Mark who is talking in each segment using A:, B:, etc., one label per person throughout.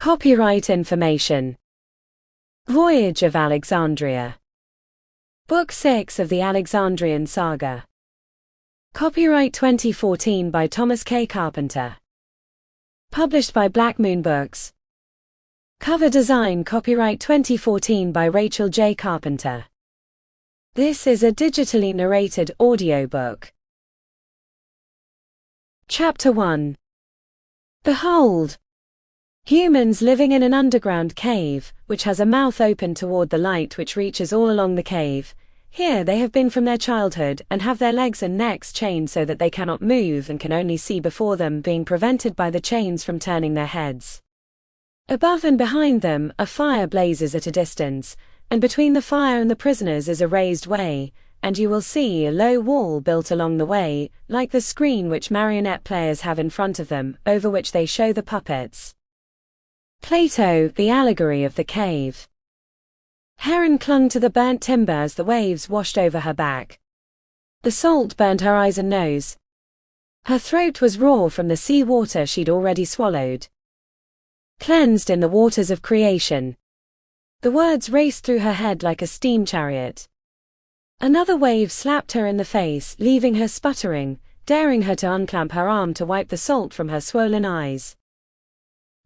A: Copyright information. Voyage of Alexandria. Book 6 of the Alexandrian Saga. Copyright 2014 by Thomas K. Carpenter. Published by Black Moon Books. Cover design copyright 2014 by Rachel J. Carpenter. This is a digitally narrated audiobook. Chapter 1. Behold! Humans living in an underground cave, which has a mouth open toward the light which reaches all along the cave. Here they have been from their childhood, and have their legs and necks chained so that they cannot move and can only see before them, being prevented by the chains from turning their heads. Above and behind them, a fire blazes at a distance, and between the fire and the prisoners is a raised way, and you will see a low wall built along the way, like the screen which marionette players have in front of them, over which they show the puppets. Plato, the allegory of the cave. Heron clung to the burnt timber as the waves washed over her back. The salt burned her eyes and nose. Her throat was raw from the sea water she'd already swallowed. Cleansed in the waters of creation. The words raced through her head like a steam chariot. Another wave slapped her in the face, leaving her sputtering, daring her to unclamp her arm to wipe the salt from her swollen eyes.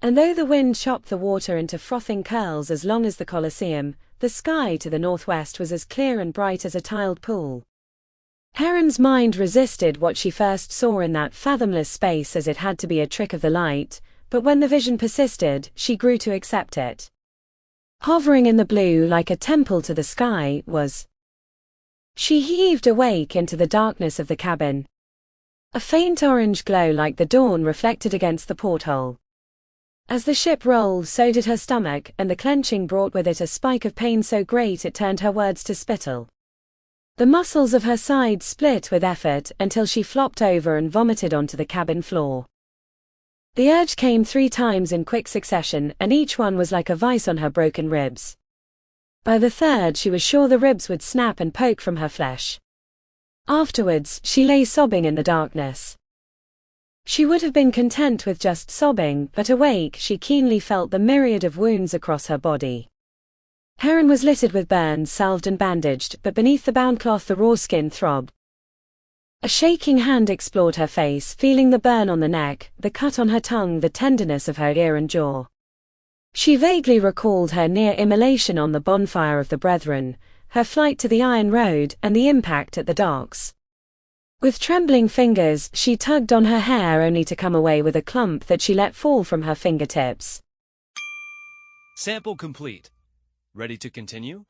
A: And though the wind chopped the water into frothing curls as long as the Colosseum, the sky to the northwest was as clear and bright as a tiled pool. Heron's mind resisted what she first saw in that fathomless space, as it had to be a trick of the light, but when the vision persisted, she grew to accept it. Hovering in the blue like a temple to the sky was. She heaved awake into the darkness of the cabin. A faint orange glow like the dawn reflected against the porthole. As the ship rolled, so did her stomach, and the clenching brought with it a spike of pain so great it turned her words to spittle. The muscles of her sides split with effort until she flopped over and vomited onto the cabin floor. The urge came 3 times in quick succession, and each one was like a vice on her broken ribs. By the third, she was sure the ribs would snap and poke from her flesh. Afterwards, she lay sobbing in the darkness. She would have been content with just sobbing, but awake, she keenly felt the myriad of wounds across her body. Heron was littered with burns, salved and bandaged, but beneath the bound cloth the raw skin throbbed. A shaking hand explored her face, feeling the burn on the neck, the cut on her tongue, the tenderness of her ear and jaw. She vaguely recalled her near immolation on the bonfire of the Brethren, her flight to the Iron Road, and the impact at the docks. With trembling fingers, she tugged on her hair only to come away with a clump that she let fall from her fingertips.
B: Sample complete. Ready to continue?